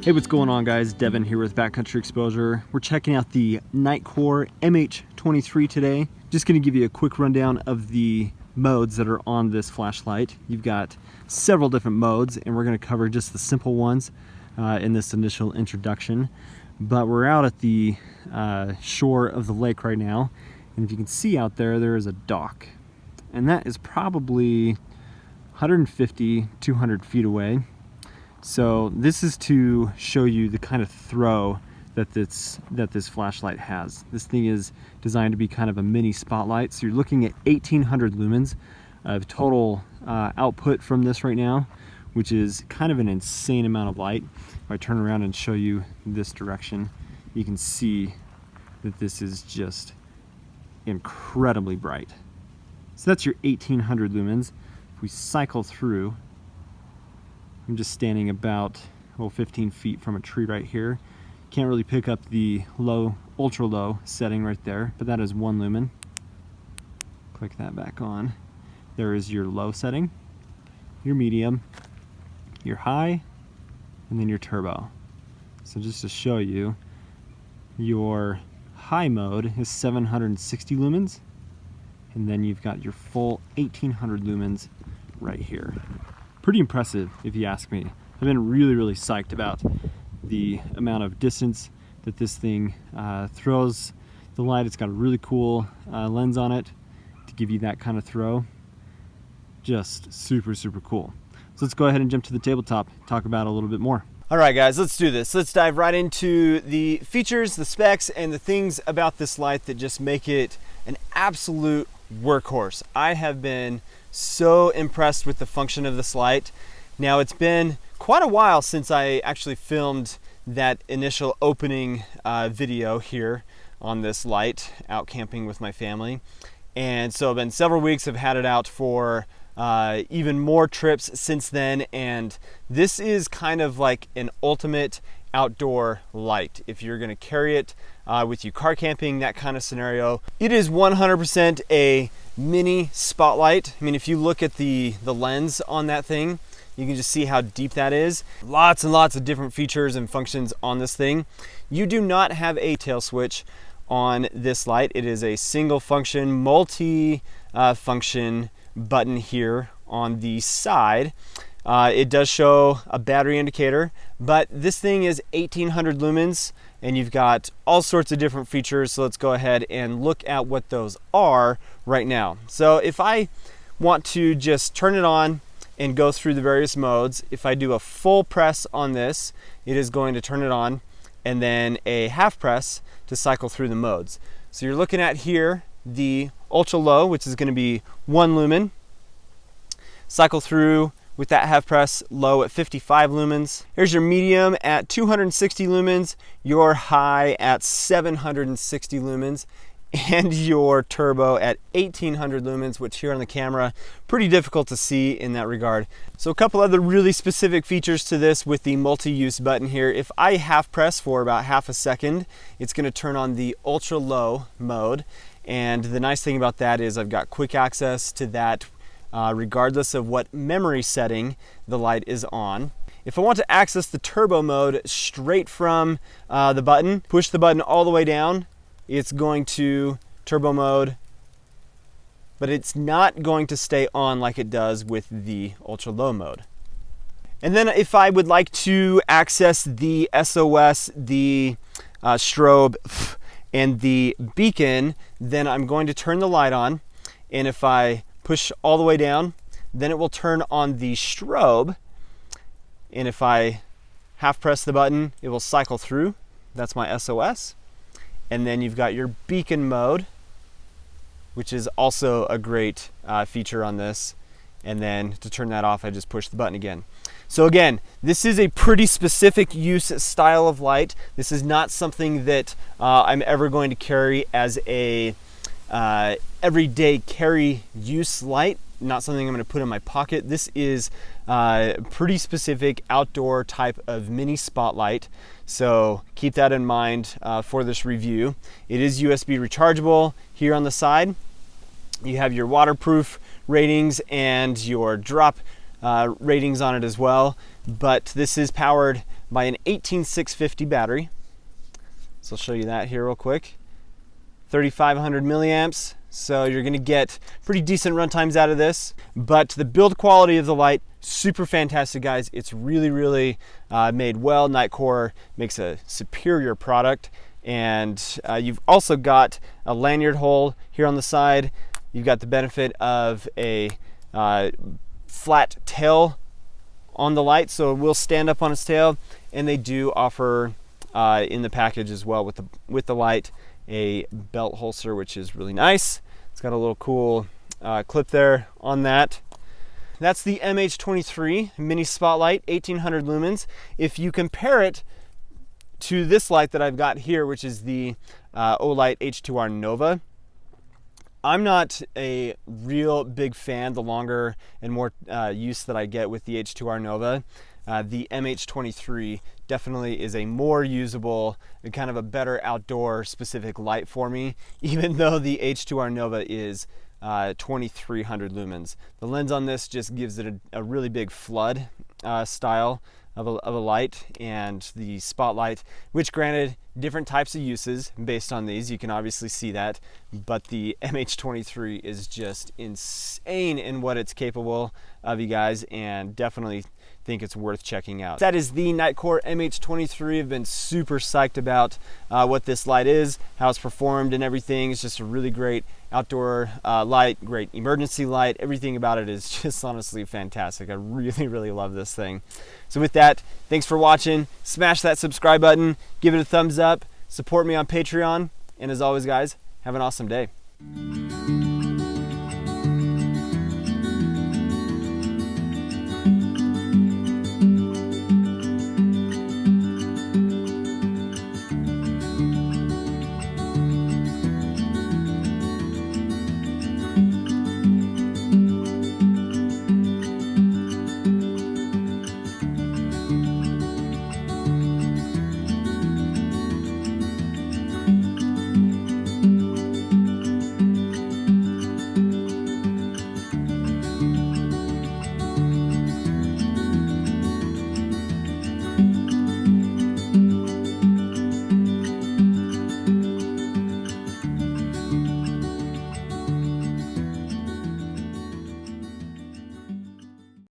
Hey, what's going on, guys? Devin here with Backcountry Exposure. We're checking out the Nitecore MH23 today. Just going to give you a quick rundown of the modes that are on this flashlight. You've got several different modes, and we're going to cover just the simple ones in this initial introduction. But we're out at the shore of the lake right now, and if you can see out there, there is a dock. And that is probably 150, 200 feet away. So this is to show you the kind of throw that this flashlight has. This thing is designed to be kind of a mini spotlight. So you're looking at 1800 lumens of total output from this right now, which is kind of an insane amount of light. If I turn around and show you this direction, you can see that this is just incredibly bright. So that's your 1800 lumens. If we cycle through, I'm just standing about 15 feet from a tree right here. Can't really pick up the low, ultra low setting right there, but that is 1 lumen. Click that back on. There is your low setting, your medium, your high, and then your turbo. So just to show you, your high mode is 760 lumens, and then you've got your full 1800 lumens right here. Pretty impressive, if you ask me. I've been really psyched about the amount of distance that this thing throws the light. It's got a really cool lens on it to give you that kind of throw. Just super cool. So let's go ahead and jump to the tabletop, talk about it a little bit more. All right, guys, let's do this. Let's dive right into the features, the specs, and the things about this light that just make it an absolute workhorse. I have been so impressed with the function of this light. Now, it's been quite a while since I actually filmed that initial opening video here on this light, out camping with my family. And so it's been several weeks. I've had it out for even more trips since then, and this is kind of like an ultimate outdoor light. If you're going to carry it with you car camping, that kind of scenario, it is 100% a mini spotlight. I mean, if you look at the lens on that thing, you can just see how deep that is. Lots and lots of different features and functions on this thing. You do not have a tail switch on this light. It is a single function, multi-function button here on the side. It does show a battery indicator, but this thing is 1800 lumens, and you've got all sorts of different features. So let's go ahead and look at what those are right now. So if I want to just turn it on and go through the various modes, if I do a full press on this, it is going to turn it on, and then a half press to cycle through the modes. So you're looking at here the ultra low, which is going to be 1 lumen. Cycle through with that half press low at 55 lumens. Here's your medium at 260 lumens, your high at 760 lumens, and your turbo at 1800 lumens, which here on the camera, pretty difficult to see in that regard. So a couple other really specific features to this with the multi-use button here. If I half press for about half a second, it's going to turn on the ultra low mode. And the nice thing about that is I've got quick access to that regardless of what memory setting the light is on. If I want to access the turbo mode straight from the button, push the button all the way down, it's going to turbo mode, but it's not going to stay on like it does with the ultra low mode. And then if I would like to access the SOS, the strobe, and the beacon, then I'm going to turn the light on, and if I push all the way down, then it will turn on the strobe, and if I half press the button, it will cycle through. That's my SOS. And then you've got your beacon mode, which is also a great feature on this. And then to turn that off, I just push the button again. So again, this is a pretty specific use style of light. This is not something that I'm ever going to carry as a everyday carry use light. Not something I'm going to put in my pocket. This is pretty specific outdoor type of mini spotlight. So keep that in mind for this review. It is USB rechargeable here on the side. You have your waterproof ratings and your drop ratings on it as well. But this is powered by an 18650 battery. So I'll show you that here real quick. 3500 milliamps, so you're going to get pretty decent run times out of this. But the build quality of the light, super fantastic, guys. It's really made well. Nitecore makes a superior product. And you've also got a lanyard hole here on the side. You've got the benefit of a flat tail on the light, so it will stand up on its tail. And they do offer in the package as well with the light a belt holster, which is really nice. It's got a little cool clip there on that. That's the MH23 mini spotlight, 1800 lumens. If you compare it to this light that I've got here, which is the Olight H2R Nova, I'm not a real big fan the longer and more use that I get with the H2R Nova. The MH23 definitely is a more usable and kind of a better outdoor specific light for me, even though the H2R Nova is 2300 lumens. The lens on this just gives it a really big flood style of a light, and the spotlight, which granted different types of uses based on these, you can obviously see that, but the MH23 is just insane in what it's capable of, you guys, and definitely think it's worth checking out. That is the Nitecore MH23. I've been super psyched about what this light is, how it's performed and everything. It's just a really great outdoor light, great emergency light. Everything about it is just honestly fantastic. I really love this thing. So with that, thanks for watching. Smash that subscribe button, give it a thumbs up, support me on Patreon, and as always, guys, have an awesome day.